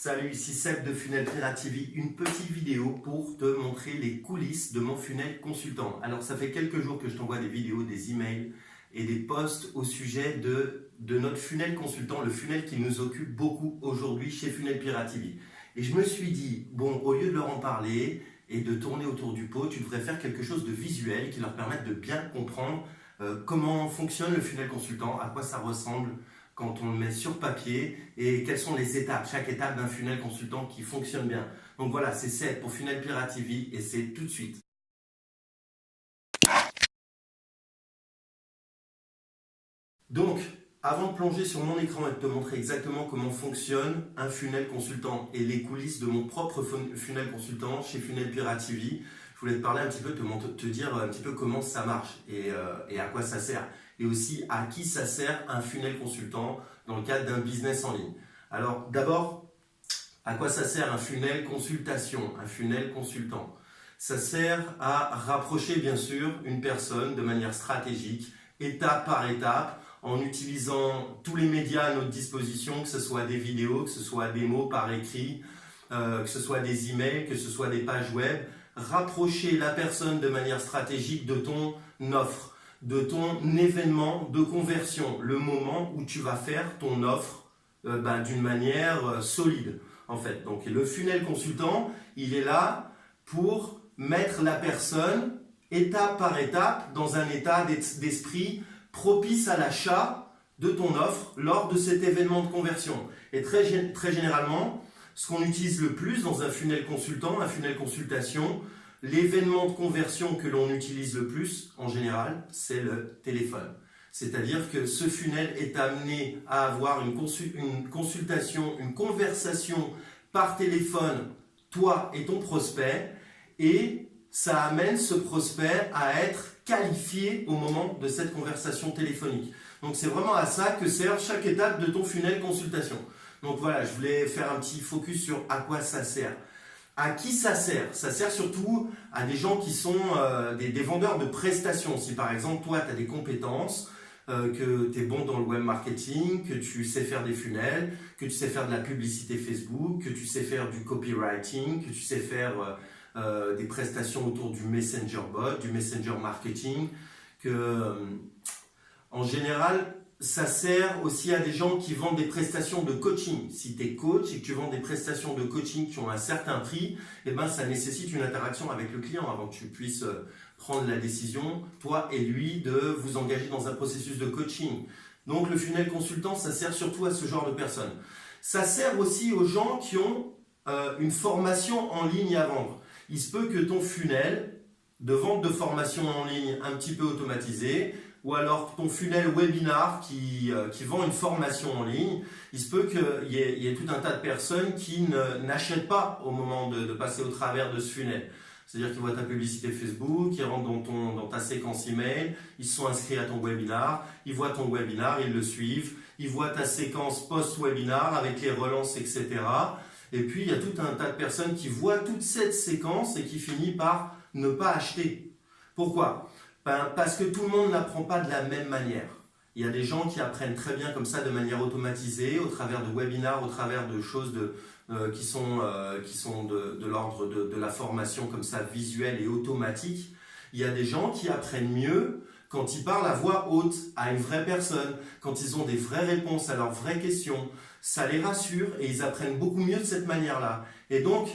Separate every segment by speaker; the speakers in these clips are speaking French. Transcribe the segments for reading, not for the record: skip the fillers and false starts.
Speaker 1: Salut, ici Seb de Funnel Pirate TV, une petite vidéo pour te montrer les coulisses de mon funnel consultant. Alors ça fait quelques jours que je t'envoie des vidéos, des emails et des posts au sujet de notre funnel consultant, le funnel qui nous occupe beaucoup aujourd'hui chez Funnel Pirate TV. Et je me suis dit, bon, au lieu de leur en parler et de tourner autour du pot, tu devrais faire quelque chose de visuel qui leur permette de bien comprendre comment fonctionne le funnel consultant, à quoi ça ressemble quand on le met sur papier et quelles sont les étapes, chaque étape d'un funnel consultant qui fonctionne bien. Donc voilà, c'est Seb pour Funnel Pirate TV et c'est tout de suite. Donc, avant de plonger sur mon écran et de te montrer exactement comment fonctionne un funnel consultant et les coulisses de mon propre funnel consultant chez Funnel Pirate TV, je voulais te parler un petit peu, te dire un petit peu comment ça marche et à quoi ça sert. Et aussi à qui ça sert un funnel consultant dans le cadre d'un business en ligne. Alors d'abord, à quoi ça sert un funnel consultation, un funnel consultant? Ça sert à rapprocher bien sûr une personne de manière stratégique, étape par étape, en utilisant tous les médias à notre disposition, que ce soit des vidéos, que ce soit des mots par écrit, que ce soit des emails, que ce soit des pages web, rapprocher la personne de manière stratégique de ton offre, de ton événement de conversion, le moment où tu vas faire ton offre d'une manière solide en fait. Donc le funnel consultant, il est là pour mettre la personne étape par étape dans un état d'esprit propice à l'achat de ton offre lors de cet événement de conversion. Et très généralement, ce qu'on utilise le plus dans un funnel consultant, un funnel consultation, l'événement de conversion que l'on utilise le plus, en général, c'est le téléphone. C'est-à-dire que ce funnel est amené à avoir une consultation, une conversation par téléphone, toi et ton prospect, et ça amène ce prospect à être qualifié au moment de cette conversation téléphonique. Donc c'est vraiment à ça que sert chaque étape de ton funnel consultation. Donc voilà, je voulais faire un petit focus sur à quoi ça sert. À qui ça sert? Ça sert surtout à des gens qui sont des vendeurs de prestations. Si par exemple, toi, tu as des compétences, que tu es bon dans le web marketing, que tu sais faire des funnels, que tu sais faire de la publicité Facebook, que tu sais faire du copywriting, que tu sais faire des prestations autour du messenger bot, du messenger marketing, en général, ça sert aussi à des gens qui vendent des prestations de coaching. Si tu es coach et que tu vends des prestations de coaching qui ont un certain prix, eh ben, ça nécessite une interaction avec le client avant que tu puisses prendre la décision, toi et lui, de vous engager dans un processus de coaching. Donc le funnel consultant, ça sert surtout à ce genre de personnes. Ça sert aussi aux gens qui ont une formation en ligne à vendre. Il se peut que ton funnel de vente de formation en ligne un petit peu automatisé, ou alors ton funnel webinar qui vend une formation en ligne, il se peut qu'il y ait tout un tas de personnes qui n'achètent pas au moment de passer au travers de ce funnel. C'est-à-dire qu'ils voient ta publicité Facebook, ils rentrent dans ta séquence email, ils se sont inscrits à ton webinar, ils voient ton webinar, ils le suivent, ils voient ta séquence post-webinar avec les relances, etc. Et puis il y a tout un tas de personnes qui voient toute cette séquence et qui finissent par ne pas acheter. Pourquoi ? Parce que tout le monde n'apprend pas de la même manière. Il y a des gens qui apprennent très bien comme ça de manière automatisée, au travers de webinars, au travers de choses qui sont de l'ordre de la formation comme ça, visuelle et automatique. Il y a des gens qui apprennent mieux quand ils parlent à voix haute à une vraie personne, quand ils ont des vraies réponses à leurs vraies questions. Ça les rassure et ils apprennent beaucoup mieux de cette manière-là. Et donc,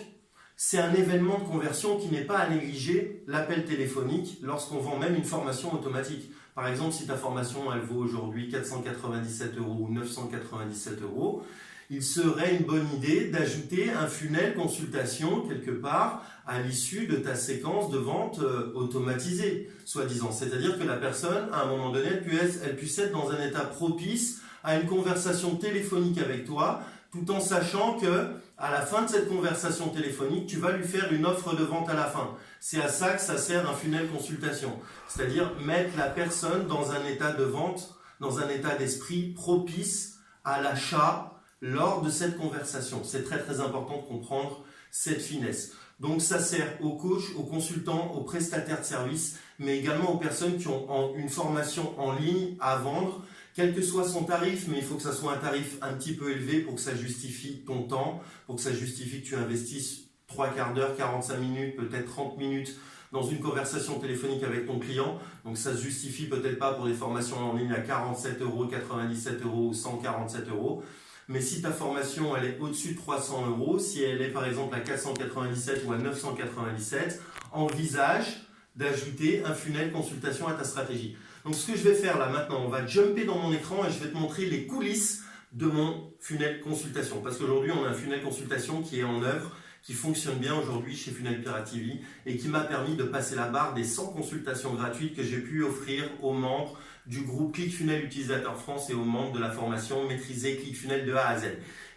Speaker 1: c'est un événement de conversion qui n'est pas à négliger, l'appel téléphonique, lorsqu'on vend même une formation automatique. Par exemple, si ta formation elle vaut aujourd'hui 497 € ou 997 €, il serait une bonne idée d'ajouter un funnel consultation quelque part à l'issue de ta séquence de vente automatisée, soi-disant. C'est-à-dire que la personne, à un moment donné, elle puisse être dans un état propice à une conversation téléphonique avec toi, tout en sachant que à la fin de cette conversation téléphonique, tu vas lui faire une offre de vente à la fin. C'est à ça que ça sert un funnel consultation. C'est-à-dire mettre la personne dans un état de vente, dans un état d'esprit propice à l'achat lors de cette conversation. C'est très très important de comprendre cette finesse. Donc ça sert aux coachs, aux consultants, aux prestataires de services, mais également aux personnes qui ont une formation en ligne à vendre quel que soit son tarif, mais il faut que ça soit un tarif un petit peu élevé pour que ça justifie ton temps, pour que ça justifie que tu investisses 3/4 d'heure, 45 minutes, peut-être 30 minutes dans une conversation téléphonique avec ton client. Donc ça se justifie peut-être pas pour des formations en ligne à 47 euros, 97 euros ou 147 euros. Mais si ta formation elle est au-dessus de 300 euros, si elle est par exemple à 497 ou à 997, envisage d'ajouter un funnel consultation à ta stratégie. Donc ce que je vais faire là maintenant, on va jumper dans mon écran et je vais te montrer les coulisses de mon funnel consultation. Parce qu'aujourd'hui, on a un funnel consultation qui est en œuvre, qui fonctionne bien aujourd'hui chez Funnel Pirate TV et qui m'a permis de passer la barre des 100 consultations gratuites que j'ai pu offrir aux membres du groupe ClickFunnels Utilisateur France et aux membres de la formation Maîtriser ClickFunnels de A à Z.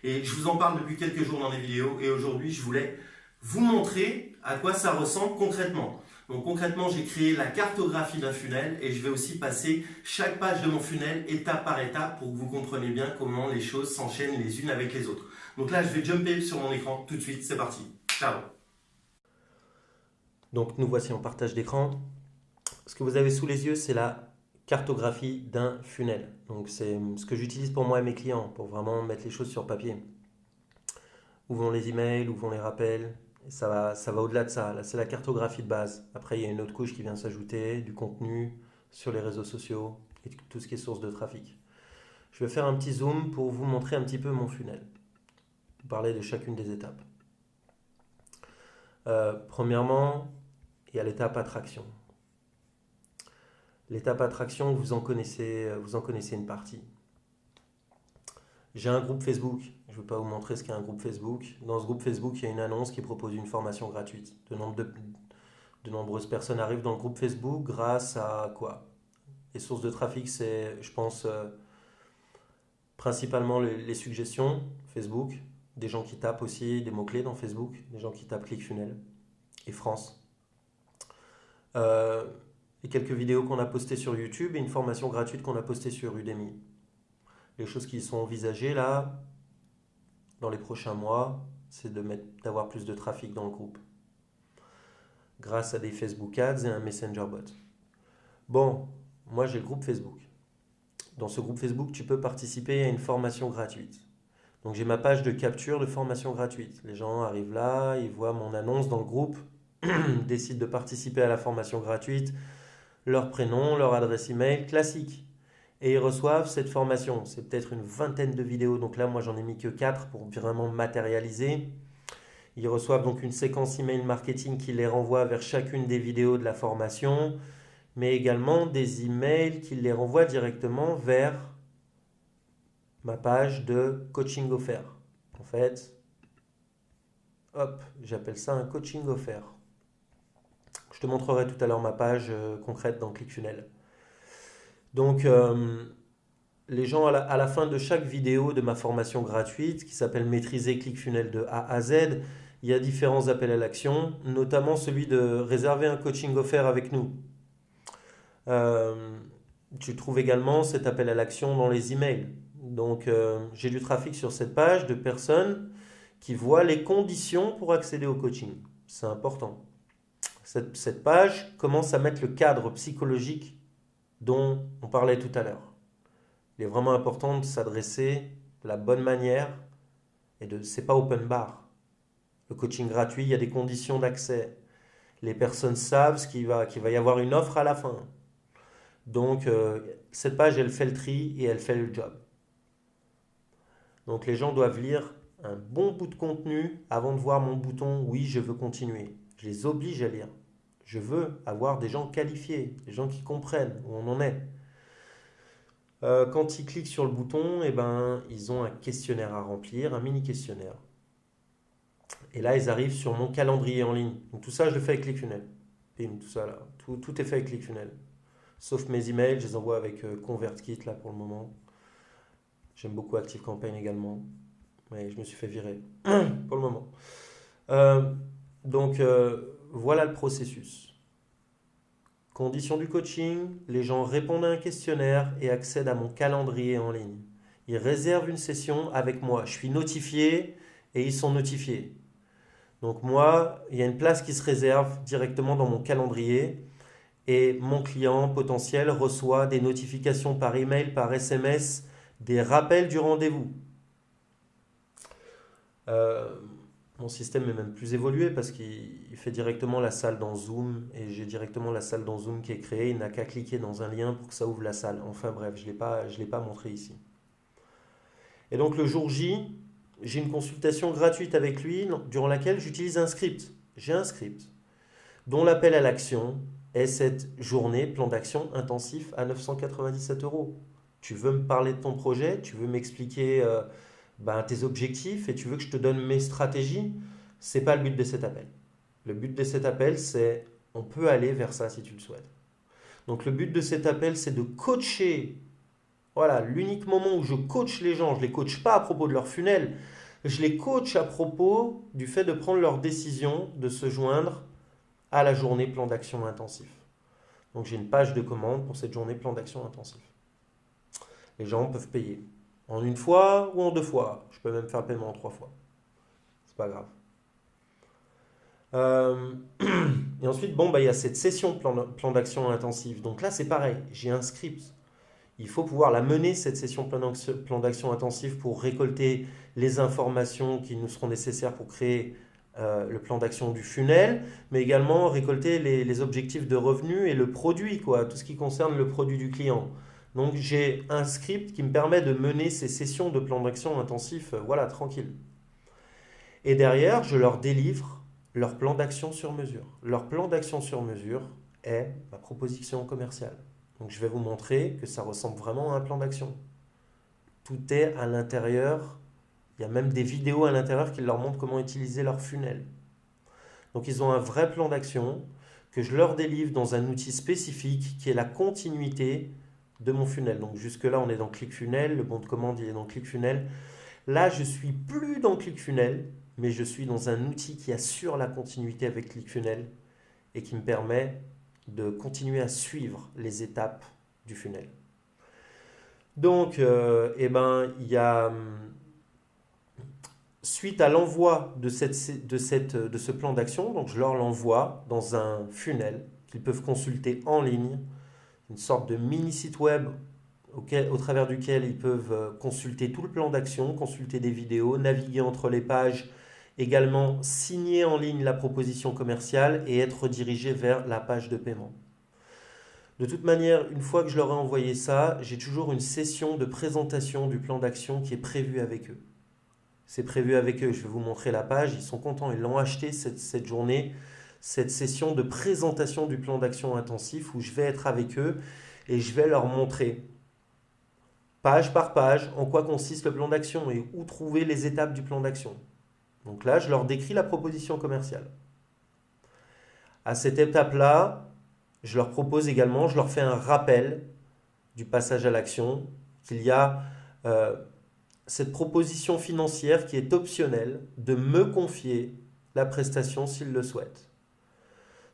Speaker 1: Et je vous en parle depuis quelques jours dans les vidéos et aujourd'hui, je voulais vous montrer à quoi ça ressemble concrètement. Donc concrètement, j'ai créé la cartographie d'un funnel et je vais aussi passer chaque page de mon funnel étape par étape pour que vous compreniez bien comment les choses s'enchaînent les unes avec les autres. Donc là, je vais jumper sur mon écran tout de suite, c'est parti. Ciao.
Speaker 2: Donc nous voici en partage d'écran. Ce que vous avez sous les yeux, c'est la cartographie d'un funnel. Donc c'est ce que j'utilise pour moi et mes clients, pour vraiment mettre les choses sur papier. Où vont les emails, où vont les rappels. Et ça va au-delà de ça. Là, c'est la cartographie de base. Après, il y a une autre couche qui vient s'ajouter, du contenu sur les réseaux sociaux et tout ce qui est source de trafic. Je vais faire un petit zoom pour vous montrer un petit peu mon funnel. Vous parler de chacune des étapes. Premièrement, il y a l'étape attraction. L'étape attraction, vous en connaissez une partie. J'ai un groupe Facebook. Je ne vais pas vous montrer ce qu'est un groupe Facebook. Dans ce groupe Facebook, il y a une annonce qui propose une formation gratuite. De nombreuses personnes arrivent dans le groupe Facebook grâce à quoi? Les sources de trafic, c'est, je pense, principalement les suggestions Facebook, des gens qui tapent aussi des mots-clés dans Facebook, des gens qui tapent ClickFunnels et France. Et quelques vidéos qu'on a postées sur YouTube et une formation gratuite qu'on a postée sur Udemy. Les choses qui sont envisagées là, dans les prochains mois, c'est d'avoir plus de trafic dans le groupe. Grâce à des Facebook Ads et un Messenger Bot. Bon, moi j'ai le groupe Facebook. Dans ce groupe Facebook, tu peux participer à une formation gratuite. Donc j'ai ma page de capture de formation gratuite. Les gens arrivent là, ils voient mon annonce dans le groupe, décident de participer à la formation gratuite, leur prénom, leur adresse email, classique. Et ils reçoivent cette formation. C'est peut-être une vingtaine de vidéos. Donc là, moi, j'en ai mis que 4 pour vraiment matérialiser. Ils reçoivent donc une séquence email marketing qui les renvoie vers chacune des vidéos de la formation, mais également des emails qui les renvoient directement vers ma page de coaching offert. En fait, hop, j'appelle ça un coaching offert. Je te montrerai tout à l'heure ma page concrète dans ClickFunnels. Donc, les gens à la fin de chaque vidéo de ma formation gratuite, qui s'appelle Maîtriser ClickFunnels de A à Z, il y a différents appels à l'action, notamment celui de réserver un coaching offert avec nous. Tu trouves également cet appel à l'action dans les emails. Donc, j'ai du trafic sur cette page de personnes qui voient les conditions pour accéder au coaching. C'est important. Cette page commence à mettre le cadre psychologique dont on parlait tout à l'heure. Il est vraiment important de s'adresser de la bonne manière et c'est pas open bar. Le coaching gratuit, il y a des conditions d'accès. Les personnes savent qu'il va y avoir une offre à la fin. Donc, cette page, elle fait le tri et elle fait le job. Donc, les gens doivent lire un bon bout de contenu avant de voir mon bouton « Oui, je veux continuer ». Je les oblige à lire. Je veux avoir des gens qualifiés, des gens qui comprennent où on en est. Quand ils cliquent sur le bouton, ils ont un questionnaire à remplir, un mini questionnaire. Et là, ils arrivent sur mon calendrier en ligne. Donc, tout ça, je le fais avec ClickFunnels. Bim, tout ça là. Tout est fait avec ClickFunnels. Sauf mes emails, je les envoie avec ConvertKit là pour le moment. J'aime beaucoup ActiveCampaign également. Mais je me suis fait virer pour le moment. Donc, voilà le processus. Conditions du coaching, les gens répondent à un questionnaire et accèdent à mon calendrier en ligne. Ils réservent une session avec moi. Je suis notifié et ils sont notifiés. Donc moi, il y a une place qui se réserve directement dans mon calendrier et mon client potentiel reçoit des notifications par email, par SMS, des rappels du rendez-vous. Euh, Mon système est même plus évolué parce qu'il fait directement la salle dans Zoom et j'ai directement la salle dans Zoom qui est créée. Il n'a qu'à cliquer dans un lien pour que ça ouvre la salle. Enfin bref, je ne l'ai pas montré ici. Et donc le jour J, j'ai une consultation gratuite avec lui durant laquelle j'utilise un script. J'ai un script dont l'appel à l'action est cette journée plan d'action intensif à 997 euros. Tu veux me parler de ton projet, tu veux m'expliquer tes objectifs et tu veux que je te donne mes stratégies, c'est pas le but de cet appel. Le but de cet appel, c'est on peut aller vers ça si tu le souhaites. Donc le but de cet appel, c'est de coacher. Voilà, l'unique moment où je coach les gens, je ne les coach pas à propos de leur funnel, je les coach à propos du fait de prendre leur décision de se joindre à la journée plan d'action intensif. Donc j'ai une page de commande pour cette journée plan d'action intensif. Les gens peuvent payer en une fois ou en deux fois. Je peux même faire le paiement en trois fois. C'est pas grave. Et ensuite, il y a cette session plan d'action intensif. Donc là, c'est pareil. J'ai un script. Il faut pouvoir la mener, cette session plan d'action intensif, pour récolter les informations qui nous seront nécessaires pour créer le plan d'action du funnel, mais également récolter les objectifs de revenus et le produit, tout ce qui concerne le produit du client. Donc j'ai un script qui me permet de mener ces sessions de plan d'action intensif, tranquille. Et derrière, je leur délivre leur plan d'action sur mesure. Leur plan d'action sur mesure est ma proposition commerciale. Donc je vais vous montrer que ça ressemble vraiment à un plan d'action. Tout est à l'intérieur. Il y a même des vidéos à l'intérieur qui leur montrent comment utiliser leur funnel. Donc ils ont un vrai plan d'action que je leur délivre dans un outil spécifique qui est la continuité de mon funnel. Donc jusque-là, on est dans ClickFunnels. Le bon de commande, il est dans ClickFunnels. Là, je ne suis plus dans ClickFunnels, mais je suis dans un outil qui assure la continuité avec ClickFunnels et qui me permet de continuer à suivre les étapes du funnel. Donc, il y a, suite à l'envoi de ce plan d'action, donc je leur l'envoie dans un funnel qu'ils peuvent consulter en ligne, une sorte de mini site web au travers duquel ils peuvent consulter tout le plan d'action, consulter des vidéos, naviguer entre les pages, également signer en ligne la proposition commerciale et être redirigé vers la page de paiement. De toute manière, une fois que je leur ai envoyé ça, j'ai toujours une session de présentation du plan d'action qui est prévue avec eux. C'est prévu avec eux, je vais vous montrer la page, ils sont contents, ils l'ont acheté cette journée, cette session de présentation du plan d'action intensif où je vais être avec eux et je vais leur montrer page par page en quoi consiste le plan d'action et où trouver les étapes du plan d'action. Donc là, je leur décris la proposition commerciale. À cette étape-là, je leur propose également, je leur fais un rappel du passage à l'action, qu'il y a cette proposition financière qui est optionnelle de me confier la prestation s'ils le souhaitent.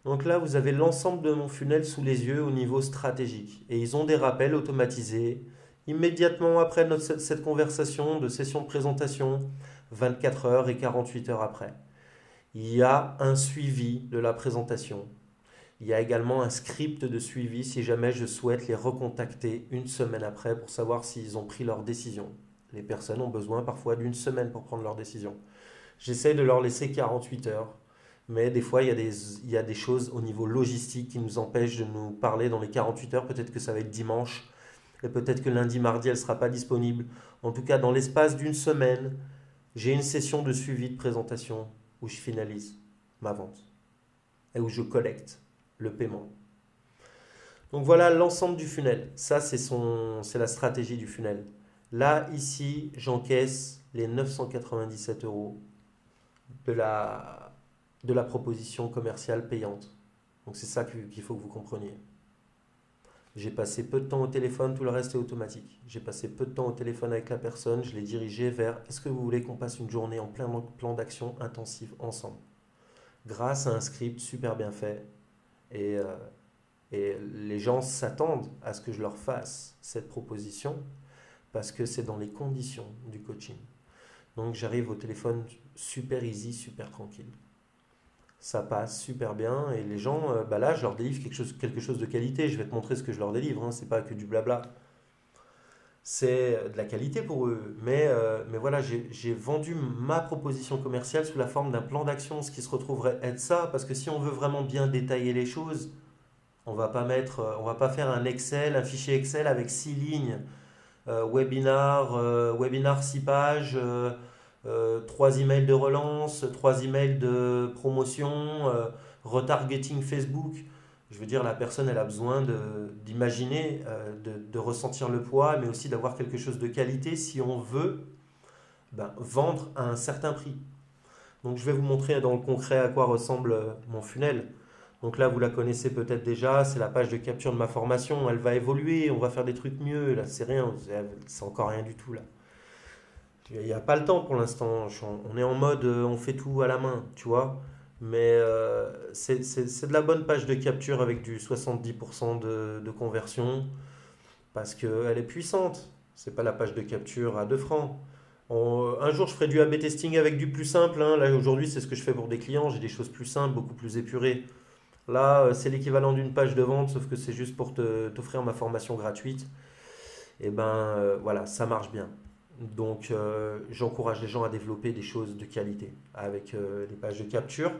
Speaker 2: Donc là, vous avez l'ensemble de mon funnel sous les yeux au niveau stratégique. Et ils ont des rappels automatisés immédiatement après cette conversation de session de présentation, 24 heures et 48 heures après. Il y a un suivi de la présentation. Il y a également un script de suivi si jamais je souhaite les recontacter une semaine après pour savoir s'ils ont pris leur décision. Les personnes ont besoin parfois d'une semaine pour prendre leur décision. J'essaie de leur laisser 48 heures, mais des fois il y a des choses au niveau logistique qui nous empêchent de nous parler dans les 48 heures. Peut-être que ça va être dimanche, et peut-être que lundi, mardi, elle ne sera pas disponible. En tout cas, dans l'espace d'une semaine, j'ai une session de suivi de présentation où je finalise ma vente et où je collecte le paiement. Donc voilà l'ensemble du funnel. Ça, c'est la stratégie du funnel. Là, ici, j'encaisse les 997 euros de la proposition commerciale payante. Donc c'est ça qu'il faut que vous compreniez. J'ai passé peu de temps au téléphone, tout le reste est automatique. J'ai passé peu de temps au téléphone avec la personne, je l'ai dirigé vers est-ce que vous voulez qu'on passe une journée en plein plan d'action intensif ensemble, grâce à un script super bien fait. Et les gens s'attendent à ce que je leur fasse cette proposition parce que c'est dans les conditions du coaching. Donc j'arrive au téléphone super easy, super tranquille. Ça passe super bien et les gens, bah là, je leur délivre quelque chose de qualité. Je vais te montrer ce que je leur délivre, hein. C'est pas que du blabla. C'est de la qualité pour eux. Mais voilà, j'ai vendu ma proposition commerciale sous la forme d'un plan d'action, ce qui se retrouverait être ça, parce que si on veut vraiment bien détailler les choses, on va pas faire un Excel, un fichier Excel avec 6 lignes, webinar 6 pages, 3 emails de relance, 3 emails de promotion, retargeting Facebook. Je veux dire, la personne, elle a besoin d'imaginer, de ressentir le poids, mais aussi d'avoir quelque chose de qualité si on veut vendre à un certain prix. Donc, je vais vous montrer dans le concret à quoi ressemble mon funnel. Donc là, vous la connaissez peut-être déjà, c'est la page de capture de ma formation. Elle va évoluer, on va faire des trucs mieux. Là, c'est rien, c'est encore rien du tout là. Il n'y a pas le temps pour l'instant. On est en mode, on fait tout à la main, tu vois. Mais c'est de la bonne page de capture avec du 70% de conversion parce qu'elle est puissante. C'est pas la page de capture à 2 francs. Un jour, je ferai du A/B testing avec du plus simple, hein. Là, aujourd'hui, c'est ce que je fais pour des clients. J'ai des choses plus simples, beaucoup plus épurées. Là, c'est l'équivalent d'une page de vente, sauf que c'est juste pour t'offrir ma formation gratuite. Et voilà, ça marche bien. Donc, j'encourage les gens à développer des choses de qualité avec les pages de capture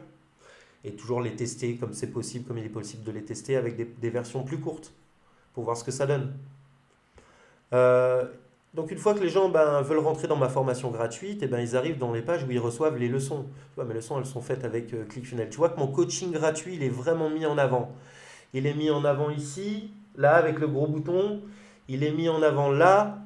Speaker 2: et toujours les tester comme c'est possible, comme il est possible de les tester avec des versions plus courtes pour voir ce que ça donne. Euh, donc, une fois que les gens veulent rentrer dans ma formation gratuite, et ils arrivent dans les pages où ils reçoivent les leçons. Tu vois, mes leçons, elles sont faites avec ClickFunnels. Tu vois que mon coaching gratuit, il est vraiment mis en avant. Il est mis en avant ici, là, avec le gros bouton. Il est mis en avant là.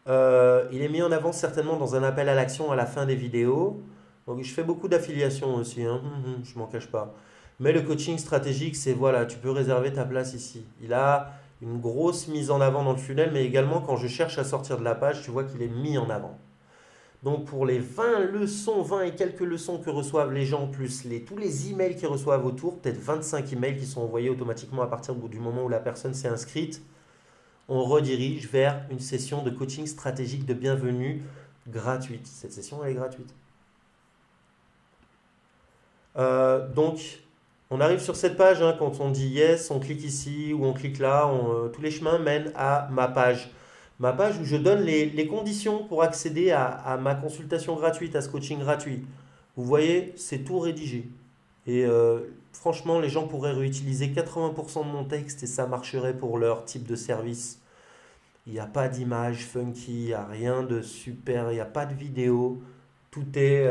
Speaker 2: Il est mis en avant certainement dans un appel à l'action à la fin des vidéos. Donc, je fais beaucoup d'affiliations aussi, hein. Je m'en cache pas. Mais le coaching stratégique, c'est voilà, tu peux réserver ta place ici. Il a une grosse mise en avant dans le funnel, mais également quand je cherche à sortir de la page, tu vois qu'il est mis en avant. Donc pour les 20 leçons, 20 et quelques leçons que reçoivent les gens, plus tous les emails qu'ils reçoivent autour, peut-être 25 emails qui sont envoyés automatiquement à partir du moment où la personne s'est inscrite, on redirige vers une session de coaching stratégique de bienvenue gratuite. Cette session, elle est gratuite. Donc, on arrive sur cette page, hein, quand on dit yes, on clique ici ou on clique là, tous les chemins mènent à ma page. Ma page où je donne les conditions pour accéder à ma consultation gratuite, à ce coaching gratuit. Vous voyez, c'est tout rédigé. Et franchement, les gens pourraient réutiliser 80% de mon texte et ça marcherait pour leur type de service. Il n'y a pas d'image funky, il n'y a rien de super, il n'y a pas de vidéo. Tout est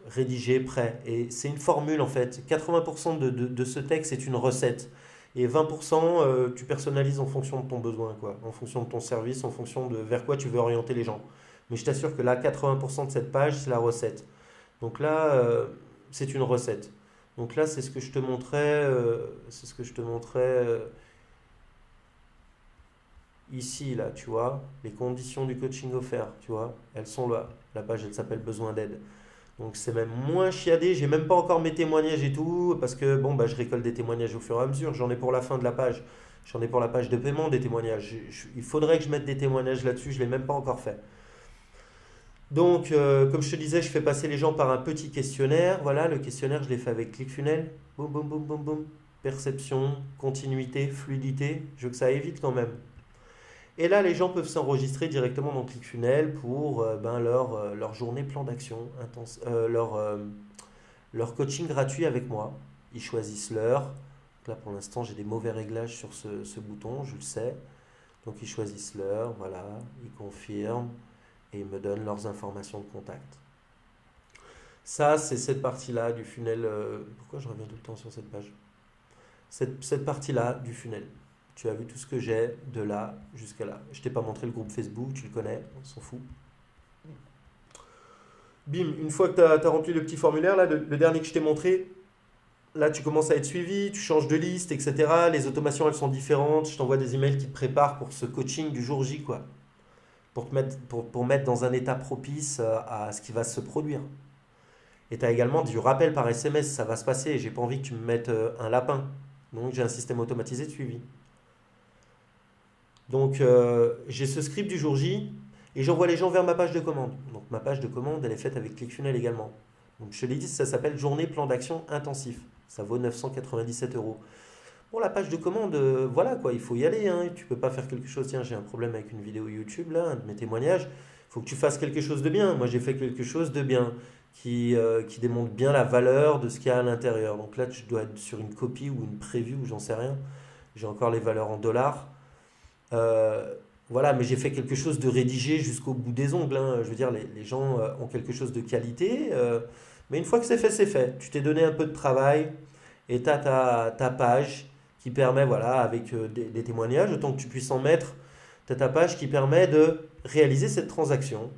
Speaker 2: rédigé, prêt. Et c'est une formule en fait. 80% de ce texte est une recette. Et 20%, tu personnalises en fonction de ton besoin, quoi. En fonction de ton service, en fonction de vers quoi tu veux orienter les gens. Mais je t'assure que là, 80% de cette page, c'est la recette. Donc là, c'est une recette. Donc là, c'est ce que je te montrais. C'est ce que je te montrais ici, là, tu vois. Les conditions du coaching offert, tu vois. Elles sont là. La page, elle s'appelle Besoin d'aide. Donc c'est même moins chiadé, j'ai même pas encore mes témoignages et tout, parce que bon, je récolte des témoignages au fur et à mesure, j'en ai pour la fin de la page, j'en ai pour la page de paiement des témoignages. Il faudrait que je mette des témoignages là-dessus, je ne l'ai même pas encore fait. Donc, comme je te disais, je fais passer les gens par un petit questionnaire. Voilà, le questionnaire, je l'ai fait avec ClickFunnels. Boum, boum, boum, boum, boum. Perception, continuité, fluidité. Je veux que ça aille vite quand même. Et là, les gens peuvent s'enregistrer directement dans ClickFunnels pour leur journée plan d'action, leur coaching gratuit avec moi. Ils choisissent l'heure. Là, pour l'instant, j'ai des mauvais réglages sur ce bouton, je le sais. Donc, ils choisissent l'heure, voilà, ils confirment et ils me donnent leurs informations de contact. Ça, c'est cette partie-là du funnel. Pourquoi je reviens tout le temps sur cette page? Cette partie-là du funnel. Tu as vu tout ce que j'ai de là jusqu'à là. Je t'ai pas montré le groupe Facebook, tu le connais, on s'en fout. Bim, une fois que tu as rempli le petit formulaire, là, le dernier que je t'ai montré, là tu commences à être suivi, tu changes de liste, etc. Les automations, elles sont différentes. Je t'envoie des emails qui te préparent pour ce coaching du jour J, quoi. Pour mettre dans un état propice à ce qui va se produire. Et tu as également du rappel par SMS, ça va se passer. J'ai pas envie que tu me mettes un lapin. Donc j'ai un système automatisé de suivi. Donc j'ai ce script du jour J et j'envoie les gens vers ma page de commande. Donc ma page de commande, elle est faite avec ClickFunnels également. Donc je te l'ai dit, ça s'appelle journée plan d'action intensif. Ça vaut 997 euros. Bon, la page de commande, voilà quoi, il faut y aller. Hein. Tu peux pas faire quelque chose. Tiens, j'ai un problème avec une vidéo YouTube là, un de mes témoignages. Il faut que tu fasses quelque chose de bien. Moi, j'ai fait quelque chose de bien qui démontre bien la valeur de ce qu'il y a à l'intérieur. Donc là, tu dois être sur une copie ou une preview, j'en sais rien. J'ai encore les valeurs en dollars. Euh, voilà, mais j'ai fait quelque chose de rédigé jusqu'au bout des ongles. Hein. Je veux dire, les gens ont quelque chose de qualité. Mais une fois que c'est fait, c'est fait. Tu t'es donné un peu de travail et tu as ta page qui permet, voilà, avec des témoignages, autant que tu puisses en mettre, tu as ta page qui permet de réaliser cette transaction,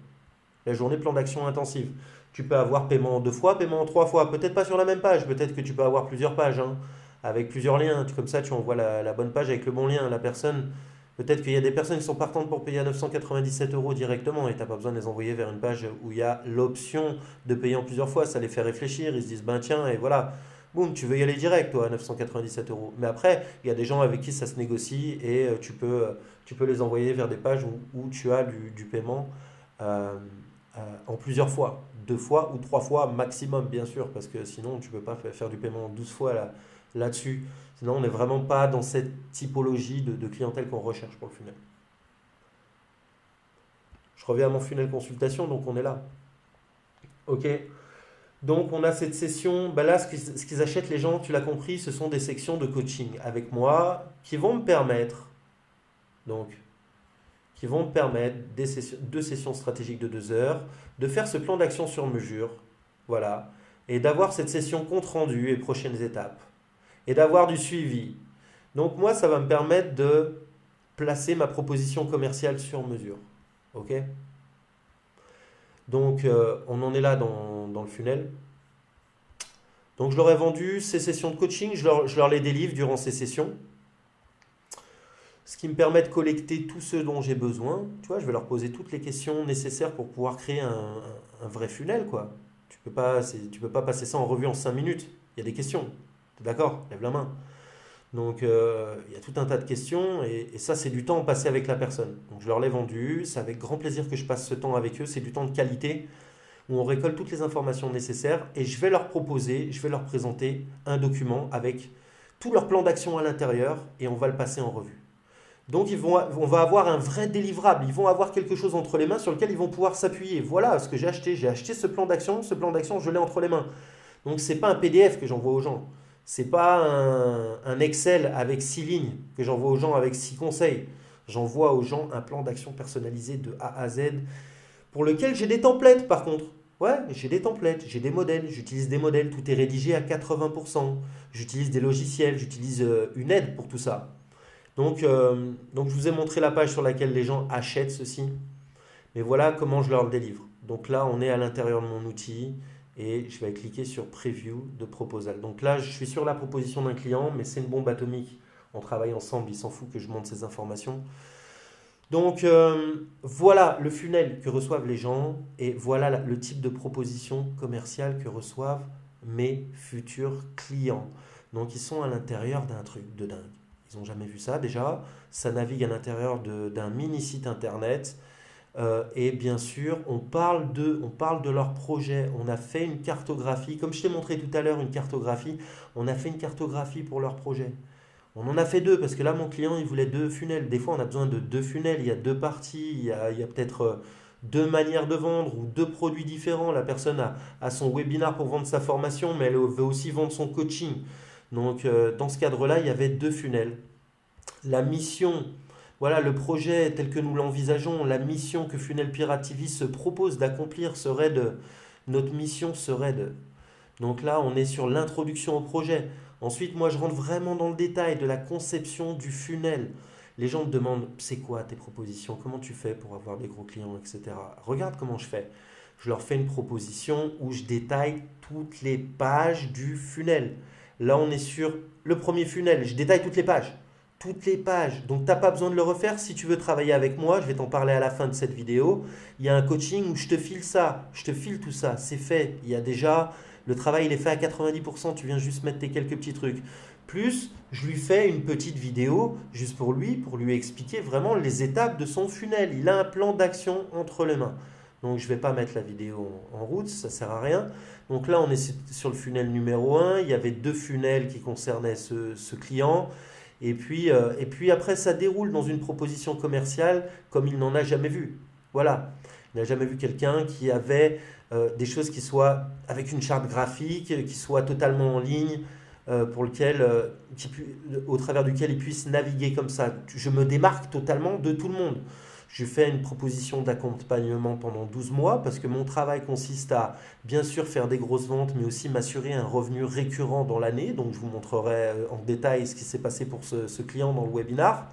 Speaker 2: la journée plan d'action intensive. Tu peux avoir paiement en 2 fois, paiement en 3 fois, peut-être pas sur la même page, peut-être que tu peux avoir plusieurs pages, hein, avec plusieurs liens. Comme ça, tu envoies la bonne page avec le bon lien. La personne, peut-être qu'il y a des personnes qui sont partantes pour payer à 997 euros directement et tu n'as pas besoin de les envoyer vers une page où il y a l'option de payer en plusieurs fois. Ça les fait réfléchir, ils se disent, ben tiens, et voilà. Boum, tu veux y aller direct, toi, à 997 euros. Mais après, il y a des gens avec qui ça se négocie et tu peux les envoyer vers des pages où tu as du paiement euh, en plusieurs fois. 2 fois ou 3 fois maximum, bien sûr, parce que sinon, tu ne peux pas faire du paiement 12 fois là-dessus. Sinon, on n'est vraiment pas dans cette typologie de clientèle qu'on recherche pour le funnel. Je reviens à mon funnel consultation, donc on est là. Ok. Donc on a cette session, ben là ce qu'ils achètent les gens, tu l'as compris, ce sont des sections de coaching avec moi qui vont me permettre, donc, qui vont me permettre 2 sessions stratégiques de 2 heures, de faire ce plan d'action sur mesure, voilà, et d'avoir cette session compte rendu et prochaines étapes, et d'avoir du suivi. Donc moi ça va me permettre de placer ma proposition commerciale sur mesure, ok? Donc, on en est là dans le funnel. Donc, je leur ai vendu ces sessions de coaching, je leur les délivre durant ces sessions. Ce qui me permet de collecter tout ce dont j'ai besoin. Tu vois, je vais leur poser toutes les questions nécessaires pour pouvoir créer un vrai funnel, quoi. Tu peux pas passer ça en revue en 5 minutes. Il y a des questions. Tu es d'accord? Lève la main. Donc, il y a tout un tas de questions et ça, c'est du temps passé avec la personne. Donc, je leur l'ai vendu. C'est avec grand plaisir que je passe ce temps avec eux. C'est du temps de qualité où on récolte toutes les informations nécessaires et je vais leur proposer, je vais leur présenter un document avec tout leur plan d'action à l'intérieur et on va le passer en revue. Donc, on va avoir un vrai délivrable. Ils vont avoir quelque chose entre les mains sur lequel ils vont pouvoir s'appuyer. Voilà ce que j'ai acheté. J'ai acheté ce plan d'action. Ce plan d'action, je l'ai entre les mains. Donc, ce n'est pas un PDF que j'envoie aux gens. C'est pas un Excel avec 6 lignes que j'envoie aux gens avec 6 conseils. J'envoie aux gens un plan d'action personnalisé de A à Z pour lequel j'ai des templates par contre. Ouais, j'ai des templates, j'ai des modèles, j'utilise des modèles, tout est rédigé à 80%. J'utilise des logiciels, j'utilise une aide pour tout ça. Donc je vous ai montré la page sur laquelle les gens achètent ceci. Mais voilà comment je leur le délivre. Donc là, on est à l'intérieur de mon outil et je vais cliquer sur Preview de Proposal. Donc là, je suis sur la proposition d'un client, mais c'est une bombe atomique. On travaille ensemble, il s'en fout que je montre ces informations. Donc voilà le funnel que reçoivent les gens et voilà le type de proposition commerciale que reçoivent mes futurs clients. Donc ils sont à l'intérieur d'un truc de dingue. Ils n'ont jamais vu ça déjà. Ça navigue à l'intérieur d'un mini site internet. Et bien sûr, on parle de leur projet. On a fait une cartographie, comme je t'ai montré tout à l'heure, une cartographie. On a fait une cartographie pour leur projet. On en a fait 2 parce que là, mon client, il voulait 2 funnels. Des fois, on a besoin de 2 funnels. Il y a 2 parties. Il y a peut-être 2 manières de vendre ou 2 produits différents. La personne a son webinar pour vendre sa formation, mais elle veut aussi vendre son coaching. Donc, dans ce cadre-là, il y avait 2 funnels. La mission, voilà, le projet tel que nous l'envisageons, la mission que Funnel Pirate TV se propose d'accomplir notre mission serait de. Donc là, on est sur l'introduction au projet. Ensuite, moi, je rentre vraiment dans le détail de la conception du funnel. Les gens me demandent, c'est quoi tes propositions? Comment tu fais pour avoir des gros clients, etc. Regarde comment je fais. Je leur fais une proposition où je détaille toutes les pages du funnel. Là, on est sur le premier funnel. Je détaille toutes les pages. Toutes les pages. Donc, tu n'as pas besoin de le refaire. Si tu veux travailler avec moi, je vais t'en parler à la fin de cette vidéo. Il y a un coaching où je te file ça. Je te file tout ça. C'est fait. Il y a déjà... Le travail, il est fait à 90%. Tu viens juste mettre tes quelques petits trucs. Plus, je lui fais une petite vidéo juste pour lui expliquer vraiment les étapes de son funnel. Il a un plan d'action entre les mains. Donc je ne vais pas mettre la vidéo en route, ça ne sert à rien. Donc là, on est sur le funnel numéro 1. Il y avait 2 funnels qui concernaient ce client. Et puis après, ça déroule dans une proposition commerciale comme il n'en a jamais vu. Voilà. Il n'a jamais vu quelqu'un qui avait des choses qui soient avec une charte graphique, qui soient totalement en ligne, au travers duquel il puisse naviguer comme ça. Je me démarque totalement de tout le monde. Je fais une proposition d'accompagnement pendant 12 mois parce que mon travail consiste à bien sûr faire des grosses ventes, mais aussi m'assurer un revenu récurrent dans l'année. Donc je vous montrerai en détail ce qui s'est passé pour ce client dans le webinar.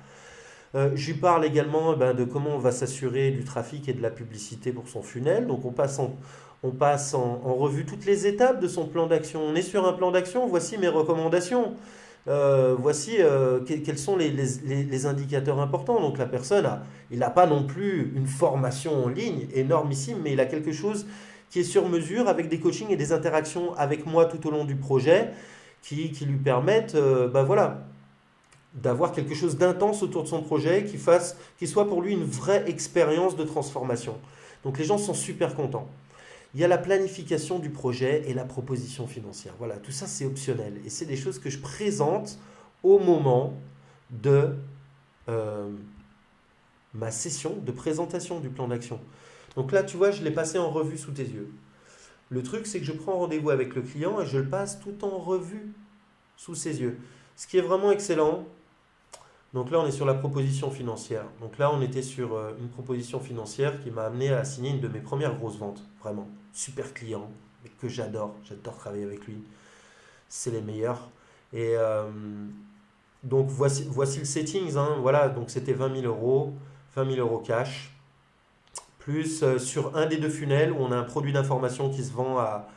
Speaker 2: Je lui parle également de comment on va s'assurer du trafic et de la publicité pour son funnel. Donc on passe en revue toutes les étapes de son plan d'action. On est sur un plan d'action, voici mes recommandations. Voici quels sont les indicateurs importants. Donc la personne, il n'a pas non plus une formation en ligne énormissime, mais il a quelque chose qui est sur mesure avec des coachings et des interactions avec moi tout au long du projet qui lui permettent d'avoir quelque chose d'intense autour de son projet qui soit pour lui une vraie expérience de transformation. Donc les gens sont super contents. Il y a la planification du projet et la proposition financière. Voilà, tout ça c'est optionnel. Et c'est des choses que je présente au moment de ma session de présentation du plan d'action. Donc là, tu vois, je l'ai passé en revue sous tes yeux. Le truc, c'est que je prends rendez-vous avec le client et je le passe tout en revue sous ses yeux. Ce qui est vraiment excellent. Donc là, on est sur la proposition financière. Donc là, on était sur une proposition financière qui m'a amené à signer une de mes premières grosses ventes. Vraiment, super client, mais que j'adore. J'adore travailler avec lui. C'est les meilleurs. Et donc, voici le settings. Voilà, donc c'était 20 000 euros cash. Plus sur un des 2 funnels où on a un produit d'information qui se vend à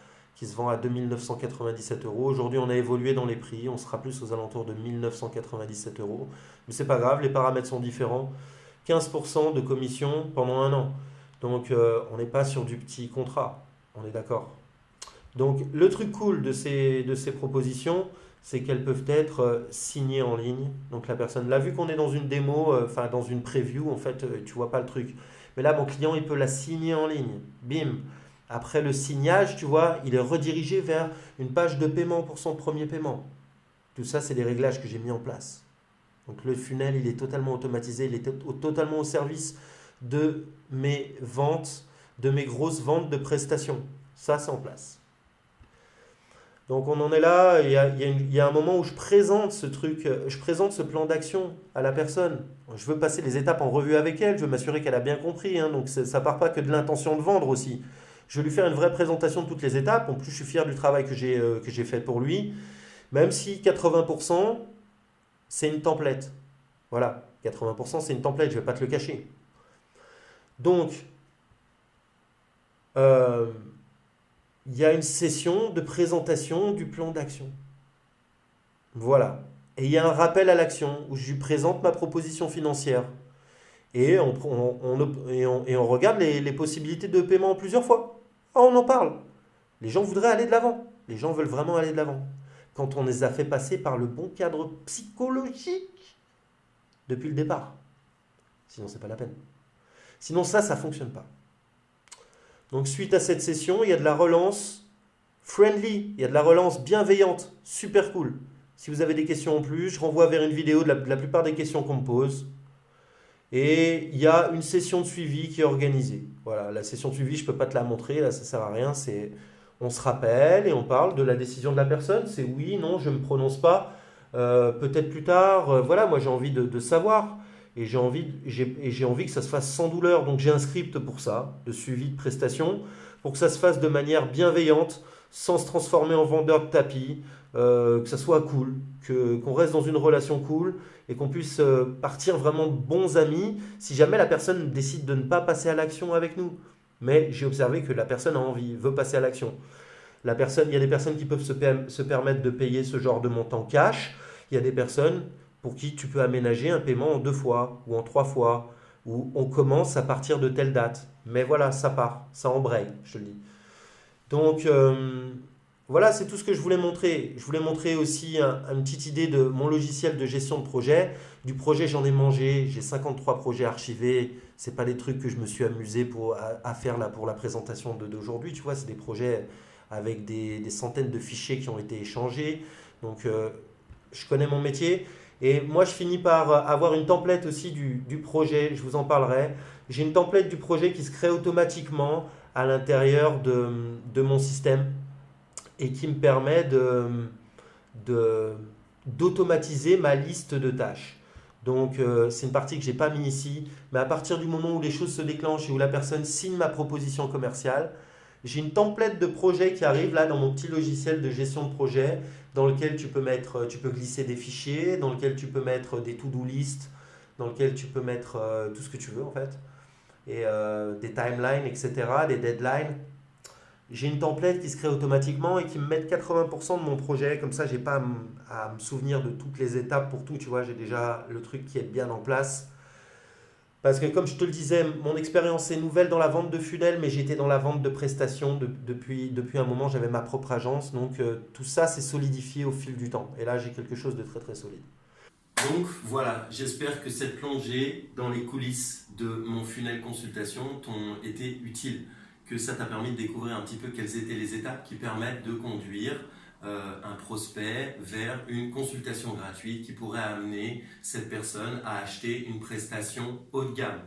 Speaker 2: 2 997 euros. Aujourd'hui, on a évolué dans les prix. On sera plus aux alentours de 1 997 euros. Mais c'est pas grave, les paramètres sont différents. 15% de commission pendant 1 an. Donc, on n'est pas sur du petit contrat. On est d'accord. Donc, le truc cool de ces propositions, c'est qu'elles peuvent être signées en ligne. Donc, la personne, là, vu qu'on est dans une démo, dans une preview, en fait, tu vois pas le truc. Mais là, mon client, il peut la signer en ligne. Bim. Après le signage, tu vois, il est redirigé vers une page de paiement pour son premier paiement. Tout ça, c'est des réglages que j'ai mis en place. Donc le funnel, il est totalement automatisé, il est totalement au service de mes ventes, de mes grosses ventes de prestations. Ça, c'est en place. Donc on en est là, il y a un moment où je présente ce truc, je présente ce plan d'action à la personne. Je veux passer les étapes en revue avec elle, je veux m'assurer qu'elle a bien compris. Donc ça ne part pas que de l'intention de vendre aussi. Je vais lui faire une vraie présentation de toutes les étapes. En plus, je suis fier du travail que j'ai fait pour lui. Même si 80%, c'est une template. Voilà, 80%, c'est une template, je ne vais pas te le cacher. Donc, il y a une session de présentation du plan d'action. Voilà. Et il y a un rappel à l'action où je lui présente ma proposition financière. Et on regarde les possibilités de paiement en plusieurs fois. On en parle. Les gens voudraient aller de l'avant. Les gens veulent vraiment aller de l'avant. Quand on les a fait passer par le bon cadre psychologique depuis le départ. Sinon, c'est pas la peine. Sinon, ça ne fonctionne pas. Donc, suite à cette session, il y a de la relance friendly. Il y a de la relance bienveillante. Super cool. Si vous avez des questions en plus, je renvoie vers une vidéo de la plupart des questions qu'on me pose. Et il y a une session de suivi qui est organisée. Voilà, la session de suivi, je ne peux pas te la montrer, là ça ne sert à rien. On se rappelle et on parle de la décision de la personne. C'est oui, non, je ne me prononce pas. Peut-être plus tard. Voilà, moi j'ai envie de savoir. Et j'ai envie que ça se fasse sans douleur. Donc j'ai un script pour ça, de suivi de prestation, pour que ça se fasse de manière bienveillante, sans se transformer en vendeur de tapis, que ça soit cool, qu'on reste dans une relation cool et qu'on puisse partir vraiment bons amis si jamais la personne décide de ne pas passer à l'action avec nous. Mais j'ai observé que la personne a envie, veut passer à l'action. Il y a des personnes qui peuvent se permettre de payer ce genre de montant cash. Il y a des personnes pour qui tu peux aménager un paiement en 2 fois ou en 3 fois, où on commence à partir de telle date. Mais voilà, ça part, ça embraye, je te le dis. Donc, voilà, c'est tout ce que je voulais montrer. Je voulais montrer aussi une petite idée de mon logiciel de gestion de projet. Du projet, j'en ai mangé. J'ai 53 projets archivés. c'est pas des trucs que je me suis amusé à faire là pour la présentation d'aujourd'hui, tu vois, c'est des projets avec des centaines de fichiers qui ont été échangés. Donc, je connais mon métier. Et moi, je finis par avoir une template aussi du projet, je vous en parlerai. J'ai une template du projet qui se crée automatiquement à l'intérieur de mon système et qui me permet d'automatiser ma liste de tâches. Donc, c'est une partie que je n'ai pas mis ici, mais à partir du moment où les choses se déclenchent et où la personne signe ma proposition commerciale, j'ai une template de projet qui arrive là dans mon petit logiciel de gestion de projet dans lequel tu peux glisser des fichiers, dans lequel tu peux mettre des to-do list, dans lequel tu peux mettre tout ce que tu veux en fait, et des timelines, etc., des deadlines. J'ai une template qui se crée automatiquement et qui me met 80% de mon projet. Comme ça, j'ai pas à me souvenir de toutes les étapes pour tout. Tu vois, j'ai déjà le truc qui est bien en place. Parce que comme je te le disais, mon expérience est nouvelle dans la vente de funnels, mais j'étais dans la vente de prestations depuis un moment. J'avais ma propre agence. Donc tout ça s'est solidifié au fil du temps. Et là, j'ai quelque chose de très très solide.
Speaker 1: Donc voilà, j'espère que cette plongée dans les coulisses de mon funnel consultation t'ont été utile, que ça t'a permis de découvrir un petit peu quelles étaient les étapes qui permettent de conduire un prospect vers une consultation gratuite qui pourrait amener cette personne à acheter une prestation haut de gamme.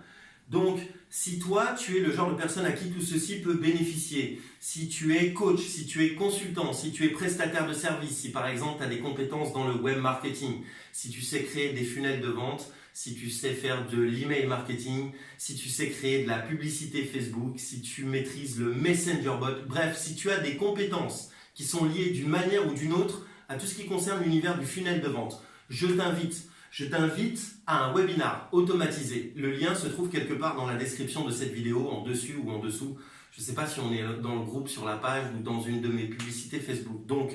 Speaker 1: Donc, si toi, tu es le genre de personne à qui tout ceci peut bénéficier, si tu es coach, si tu es consultant, si tu es prestataire de service, si par exemple tu as des compétences dans le web marketing, si tu sais créer des funnels de vente, si tu sais faire de l'email marketing, si tu sais créer de la publicité Facebook, si tu maîtrises le Messenger bot, bref, si tu as des compétences qui sont liées d'une manière ou d'une autre à tout ce qui concerne l'univers du funnel de vente, je t'invite à un webinar automatisé. Le lien se trouve quelque part dans la description de cette vidéo, en dessus ou en dessous. Je ne sais pas si on est dans le groupe, sur la page ou dans une de mes publicités Facebook. Donc,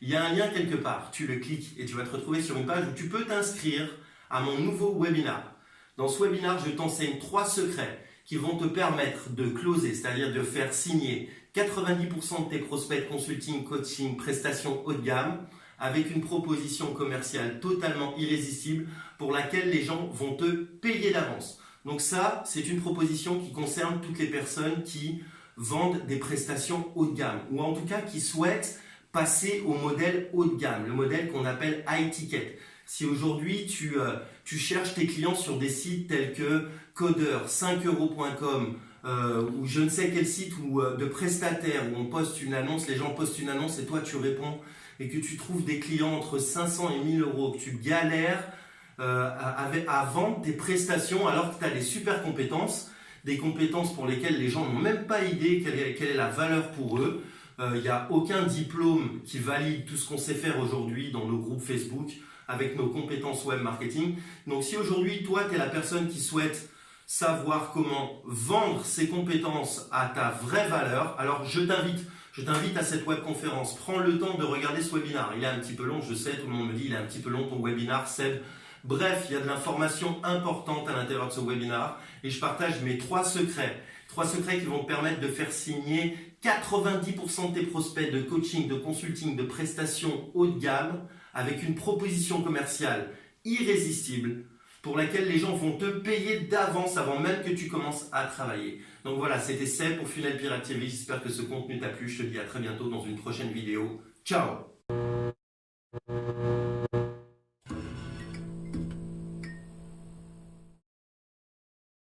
Speaker 1: il y a un lien quelque part. Tu le cliques et tu vas te retrouver sur une page où tu peux t'inscrire à mon nouveau webinar. Dans ce webinar, je t'enseigne 3 secrets qui vont te permettre de closer, c'est-à-dire de faire signer 90% de tes prospects de consulting, coaching, prestations haut de gamme, avec une proposition commerciale totalement irrésistible pour laquelle les gens vont te payer d'avance. Donc ça, c'est une proposition qui concerne toutes les personnes qui vendent des prestations haut de gamme, ou en tout cas qui souhaitent passer au modèle haut de gamme, le modèle qu'on appelle high ticket. Si aujourd'hui tu cherches tes clients sur des sites tels que Codeur, 5euros.com, ou je ne sais quel site ou de prestataire où on poste une annonce, les gens postent une annonce et toi tu réponds et que tu trouves des clients entre 500 et 1000 euros, que tu galères à vendre tes prestations alors que tu as des super compétences, des compétences pour lesquelles les gens n'ont même pas idée quelle est la valeur pour eux. Il n'y a aucun diplôme qui valide tout ce qu'on sait faire aujourd'hui dans nos groupes Facebook avec nos compétences web marketing. Donc si aujourd'hui toi tu es la personne qui souhaite savoir comment vendre ses compétences à ta vraie valeur, alors je t'invite à cette webconférence. Prends le temps de regarder ce webinaire. Il est un petit peu long, je sais, tout le monde me dit il est un petit peu long ton webinaire, Seb. Bref, il y a de l'information importante à l'intérieur de ce webinaire et je partage mes 3 secrets. 3 secrets qui vont te permettre de faire signer 90% de tes prospects de coaching, de consulting, de prestations haut de gamme avec une proposition commerciale irrésistible pour laquelle les gens vont te payer d'avance avant même que tu commences à travailler. Donc voilà, c'était Seb pour Funnel Pirate TV. J'espère que ce contenu t'a plu. Je te dis à très bientôt dans une prochaine vidéo. Ciao!